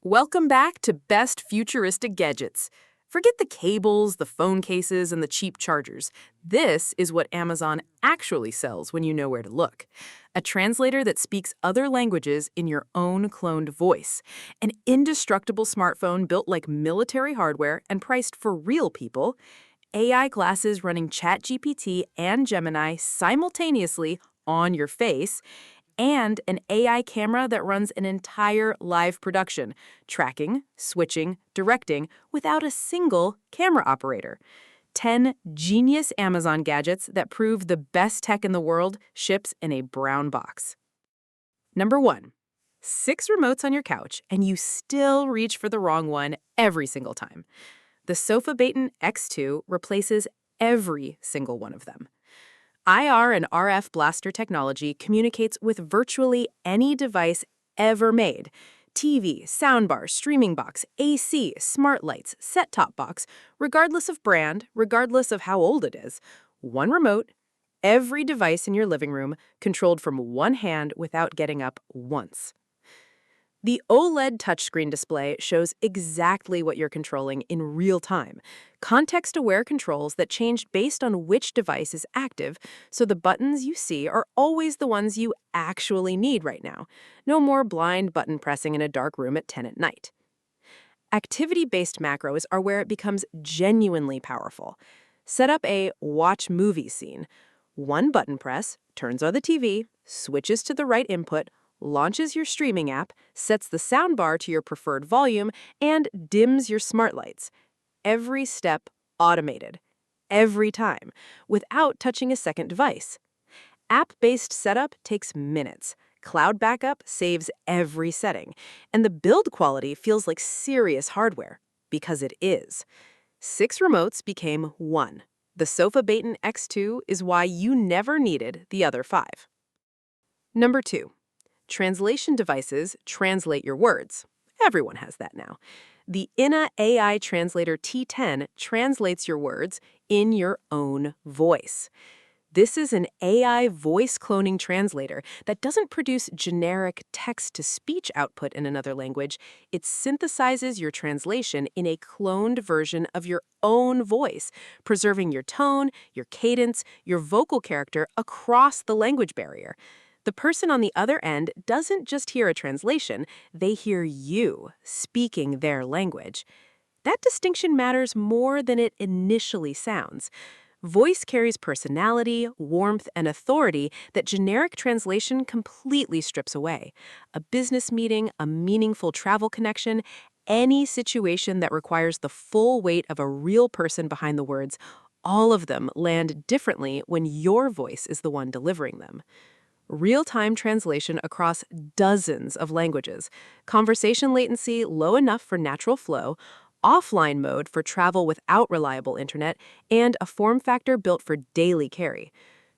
Welcome back to Best Futuristic Gadgets. Forget the cables, the phone cases, and the cheap chargers. This is what Amazon actually sells when you know where to look. A translator that speaks other languages in your own cloned voice. An indestructible smartphone built like military hardware and priced for real people. AI glasses running ChatGPT and Gemini simultaneously on your face, and an AI camera that runs an entire live production, tracking, switching, directing without a single camera operator. 10 genius Amazon gadgets that prove the best tech in the world ships in a brown box. Number 1. 6 remotes on your couch, and you still reach for the wrong one every single time. The SofaBaton X2 replaces every single one of them. IR and RF blaster technology communicates with virtually any device ever made. TV, soundbar, streaming box, AC, smart lights, set-top box, regardless of brand, regardless of how old it is. One remote, every device in your living room, controlled from one hand without getting up once. The OLED touchscreen display shows exactly what you're controlling in real time. Context-aware controls that change based on which device is active, so the buttons you see are always the ones you actually need right now. No more blind button pressing in a dark room at 10 at night. Activity-based macros are where it becomes genuinely powerful. Set up a watch movie scene. One button press turns on the TV, switches to the right input, launches your streaming app, sets the soundbar to your preferred volume, and dims your smart lights. Every step automated. Every time, without touching a second device. App-based setup takes minutes. Cloud backup saves every setting. And the build quality feels like serious hardware, because it is. 6 remotes became 1. The SofaBaton X2 is why you never needed the other 5. Number 2. Translation devices translate your words. Everyone has that now. The InnAIO AI Translator T10 translates your words in your own voice. This is an AI voice cloning translator that doesn't produce generic text-to-speech output in another language. It synthesizes your translation in a cloned version of your own voice, preserving your tone, your cadence, your vocal character across the language barrier. The person on the other end doesn't just hear a translation, they hear you speaking their language. That distinction matters more than it initially sounds. Voice carries personality, warmth, and authority that generic translation completely strips away. A business meeting, a meaningful travel connection, any situation that requires the full weight of a real person behind the words, all of them land differently when your voice is the one delivering them. Real-time translation across dozens of languages, conversation latency low enough for natural flow, offline mode for travel without reliable internet, and a form factor built for daily carry.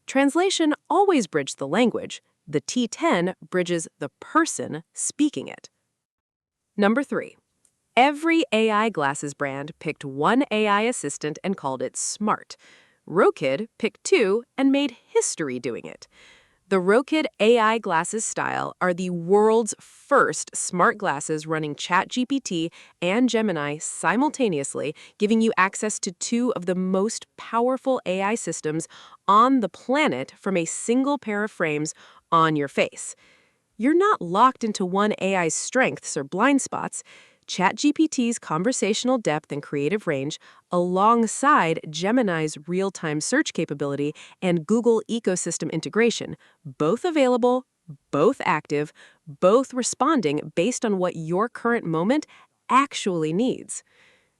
Translation always bridged the language. The T10 bridges the person speaking it. Number 3. Every AI glasses brand picked one AI assistant and called it smart. Rokid picked 2 and made history doing it. The Rokid AI glasses style are the world's first smart glasses running ChatGPT and Gemini simultaneously, giving you access to 2 of the most powerful AI systems on the planet from a single pair of frames on your face. You're not locked into one AI's strengths or blind spots. ChatGPT's conversational depth and creative range, alongside Gemini's real-time search capability and Google ecosystem integration, both available, both active, both responding based on what your current moment actually needs.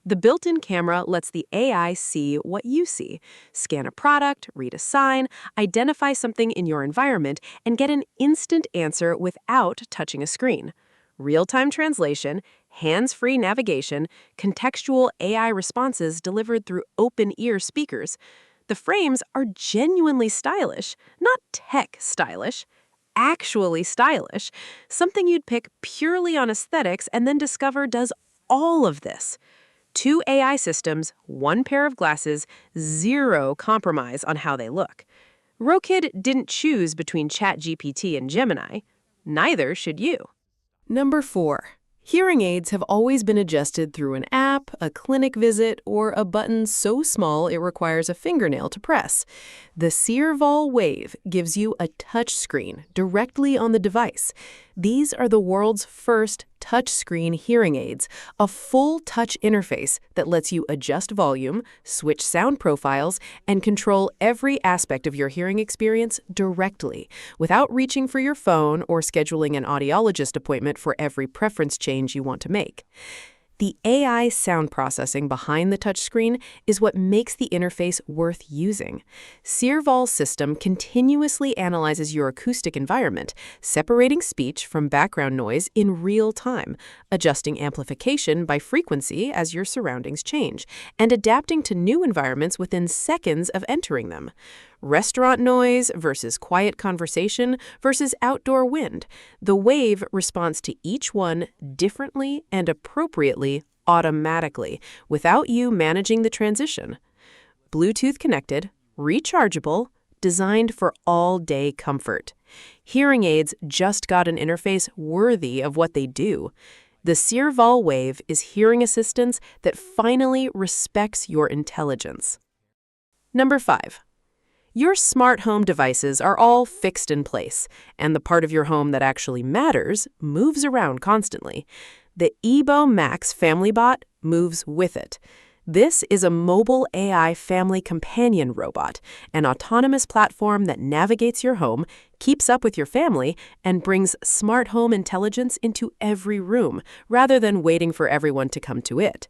The built-in camera lets the AI see what you see, scan a product, read a sign, identify something in your environment, and get an instant answer without touching a screen. Real-time translation, hands-free navigation, contextual AI responses delivered through open-ear speakers. The frames are genuinely stylish, not tech stylish, actually stylish, something you'd pick purely on aesthetics and then discover does all of this. 2 AI systems, 1 pair of glasses, 0 compromise on how they look. Rokid didn't choose between ChatGPT and Gemini. Neither should you. Number 4. Hearing aids have always been adjusted through an app, a clinic visit, or a button so small it requires a fingernail to press. The Cearvol Wave gives you a touch screen directly on the device. These are the world's first touchscreen hearing aids, a full touch interface that lets you adjust volume, switch sound profiles, and control every aspect of your hearing experience directly, without reaching for your phone or scheduling an audiologist appointment for every preference change you want to make. The AI sound processing behind the touchscreen is what makes the interface worth using. Cearvol's system continuously analyzes your acoustic environment, separating speech from background noise in real time, adjusting amplification by frequency as your surroundings change, and adapting to new environments within seconds of entering them. Restaurant noise versus quiet conversation versus outdoor wind. The Wave responds to each one differently and appropriately automatically, without you managing the transition. Bluetooth connected, rechargeable, designed for all-day comfort. Hearing aids just got an interface worthy of what they do. The Cearvol Wave is hearing assistance that finally respects your intelligence. Number 5. Your smart home devices are all fixed in place, and the part of your home that actually matters moves around constantly. The EBO Max FamilyBot moves with it. This is a mobile AI family companion robot, an autonomous platform that navigates your home, keeps up with your family, and brings smart home intelligence into every room, rather than waiting for everyone to come to it.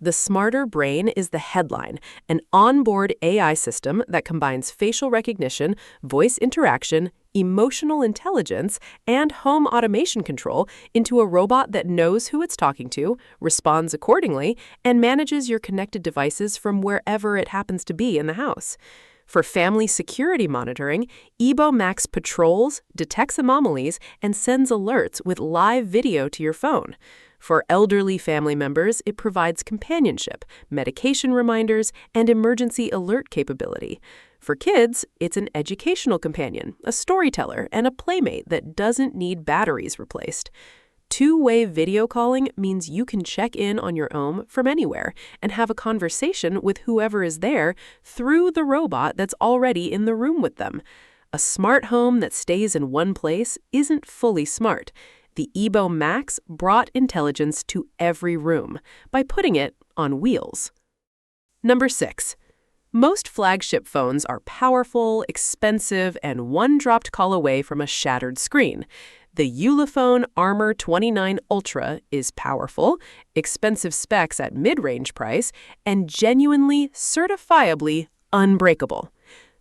The Smarter Brain is the headline, an onboard AI system that combines facial recognition, voice interaction, emotional intelligence, and home automation control into a robot that knows who it's talking to, responds accordingly, and manages your connected devices from wherever it happens to be in the house. For family security monitoring, EBO Max patrols, detects anomalies, and sends alerts with live video to your phone. For elderly family members, it provides companionship, medication reminders, and emergency alert capability. For kids, it's an educational companion, a storyteller, and a playmate that doesn't need batteries replaced. Two-way video calling means you can check in on your home from anywhere and have a conversation with whoever is there through the robot that's already in the room with them. A smart home that stays in one place isn't fully smart. The EBO Max brought intelligence to every room by putting it on wheels. Number 6. Most flagship phones are powerful, expensive, and one dropped call away from a shattered screen. The Ulefone Armor 29 Ultra is powerful, expensive specs at mid-range price, and genuinely, certifiably unbreakable.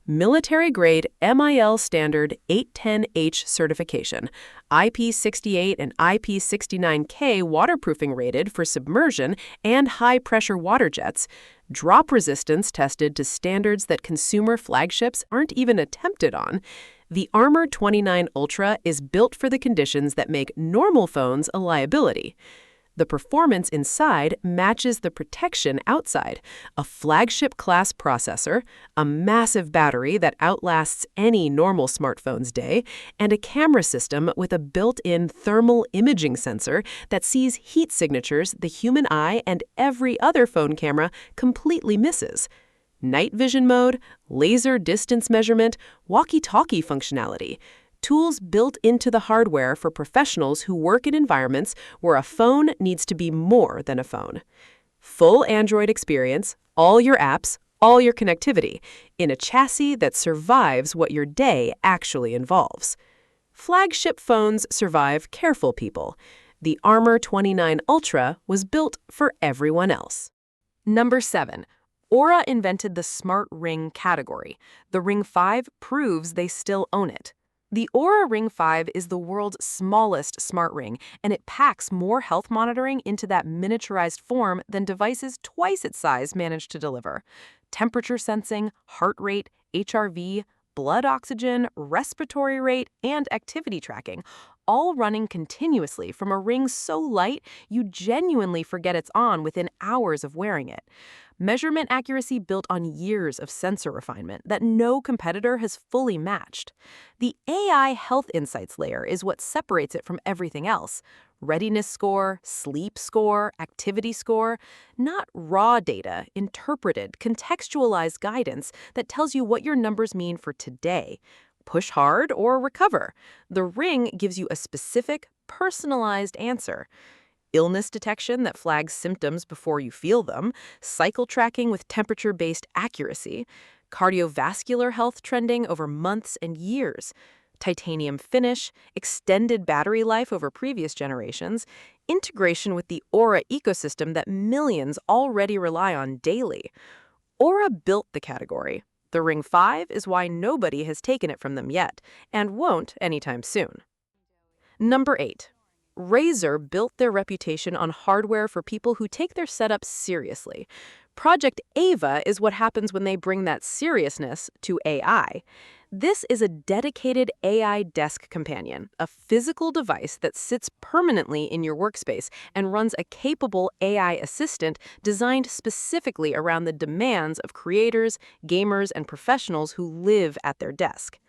Military-grade MIL standard 810H certification, IP68 and IP69K waterproofing rated for submersion and high-pressure water jets, drop resistance tested to standards that consumer flagships aren't even attempted on. The Armor 29 Ultra is built for the conditions that make normal phones a liability. The performance inside matches the protection outside. A flagship-class processor, a massive battery that outlasts any normal smartphone's day, and a camera system with a built-in thermal imaging sensor that sees heat signatures the human eye and every other phone camera completely misses. Night vision mode, laser distance measurement, walkie-talkie functionality. Tools built into the hardware for professionals who work in environments where a phone needs to be more than a phone. Full Android experience, all your apps, all your connectivity, in a chassis that survives what your day actually involves. Flagship phones survive careful people. The Armor 29 Ultra was built for everyone else. Number 7. Oura invented the Smart Ring category. The Ring 5 proves they still own it. The Oura Ring 5 is the world's smallest smart ring, and it packs more health monitoring into that miniaturized form than devices twice its size manage to deliver. Temperature sensing, heart rate, HRV, blood oxygen, respiratory rate, and activity tracking, all running continuously from a ring so light you genuinely forget it's on within hours of wearing it. Measurement accuracy built on years of sensor refinement that no competitor has fully matched. The AI health insights layer is what separates it from everything else. readiness score, sleep score, activity score, not raw data, interpreted, contextualized guidance that tells you what your numbers mean for today. Push hard or recover. The Ring gives you a specific, personalized answer. Illness detection that flags symptoms before you feel them, cycle tracking with temperature-based accuracy, cardiovascular health trending over months and years, titanium finish, extended battery life over previous generations, integration with the Oura ecosystem that millions already rely on daily. Oura built the category. The Ring 5 is why nobody has taken it from them yet, and won't anytime soon. Number 8. Razer built their reputation on hardware for people who take their setup seriously. Project AVA is what happens when they bring that seriousness to AI. This is a dedicated AI desk companion, a physical device that sits permanently in your workspace and runs a capable AI assistant designed specifically around the demands of creators, gamers, and professionals who live at their desk.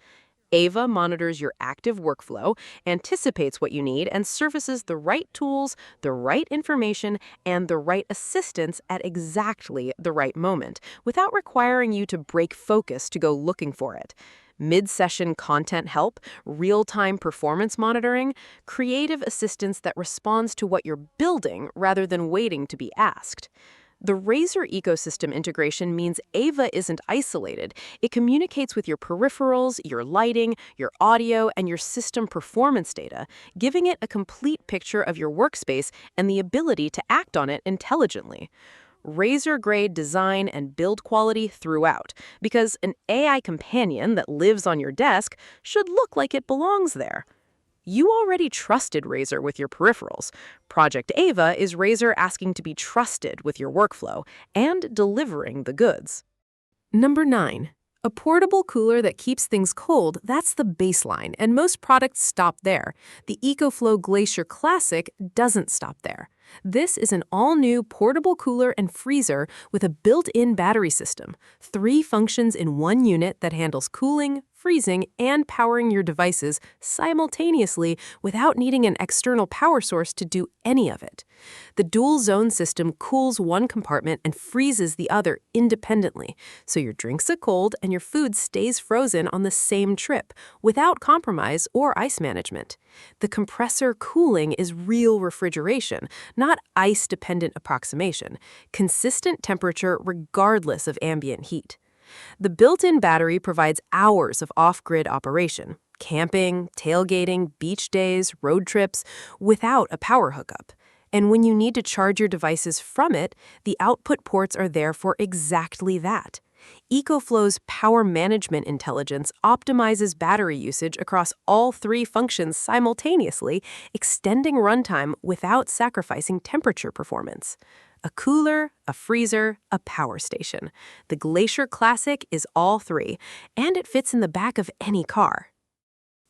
AVA monitors your active workflow, anticipates what you need, and surfaces the right tools, the right information, and the right assistance at exactly the right moment, without requiring you to break focus to go looking for it. Mid-session content help, real-time performance monitoring, creative assistance that responds to what you're building rather than waiting to be asked. The Razer ecosystem integration means AVA isn't isolated. It communicates with your peripherals, your lighting, your audio, and your system performance data, giving it a complete picture of your workspace and the ability to act on it intelligently. Razer-grade design and build quality throughout, because an AI companion that lives on your desk should look like it belongs there. You already trusted Razer with your peripherals. Project AVA is Razer asking to be trusted with your workflow and delivering the goods. Number 9. A portable cooler that keeps things cold, that's the baseline, and most products stop there. The EcoFlow GLACIER Classic doesn't stop there. This is an all-new portable cooler and freezer with a built-in battery system, 3 functions in one unit that handles cooling, freezing, and powering your devices simultaneously without needing an external power source to do any of it. The dual-zone system cools one compartment and freezes the other independently, so your drinks are cold and your food stays frozen on the same trip, without compromise or ice management. The compressor cooling is real refrigeration, not ice-dependent approximation, consistent temperature regardless of ambient heat. The built-in battery provides hours of off-grid operation, camping, tailgating, beach days, road trips, without a power hookup. And when you need to charge your devices from it, the output ports are there for exactly that. EcoFlow's power management intelligence optimizes battery usage across all 3 functions simultaneously, extending runtime without sacrificing temperature performance. A cooler, a freezer, a power station. The GLACIER Classic is all 3, and it fits in the back of any car.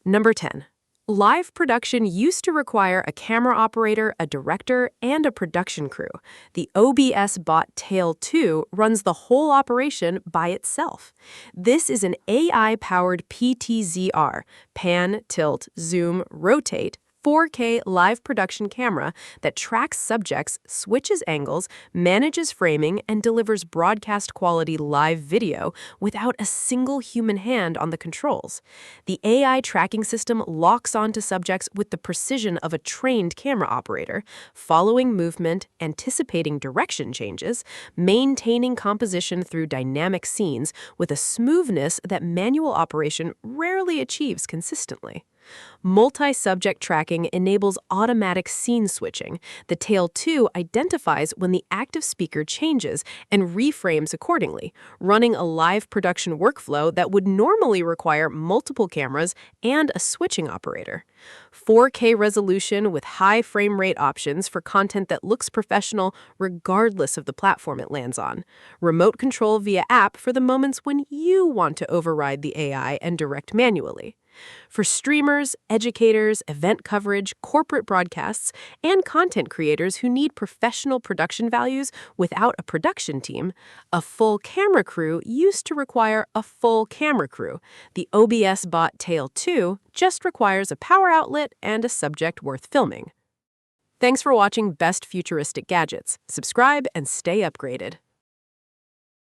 Number 10. Live production used to require a camera operator, a director, and a production crew. The OBSBOT Tail 2 runs the whole operation by itself. This is an AI-powered PTZR, pan, tilt, zoom, rotate, 4K live production camera that tracks subjects, switches angles, manages framing, and delivers broadcast-quality live video without a single human hand on the controls. The AI tracking system locks onto subjects with the precision of a trained camera operator, following movement, anticipating direction changes, maintaining composition through dynamic scenes with a smoothness that manual operation rarely achieves consistently. Multi-subject tracking enables automatic scene switching. The Tail 2 identifies when the active speaker changes and reframes accordingly, running a live production workflow that would normally require multiple cameras and a switching operator. 4K resolution with high frame rate options for content that looks professional regardless of the platform it lands on. Remote control via app for the moments when you want to override the AI and direct manually. For streamers, educators, event coverage, corporate broadcasts, and content creators who need professional production values without a production team, a full camera crew used to require a full camera crew. The OBSBOT Tail 2 just requires a power outlet and a subject worth filming. Thanks for watching Best Futuristic Gadgets. Subscribe and stay upgraded.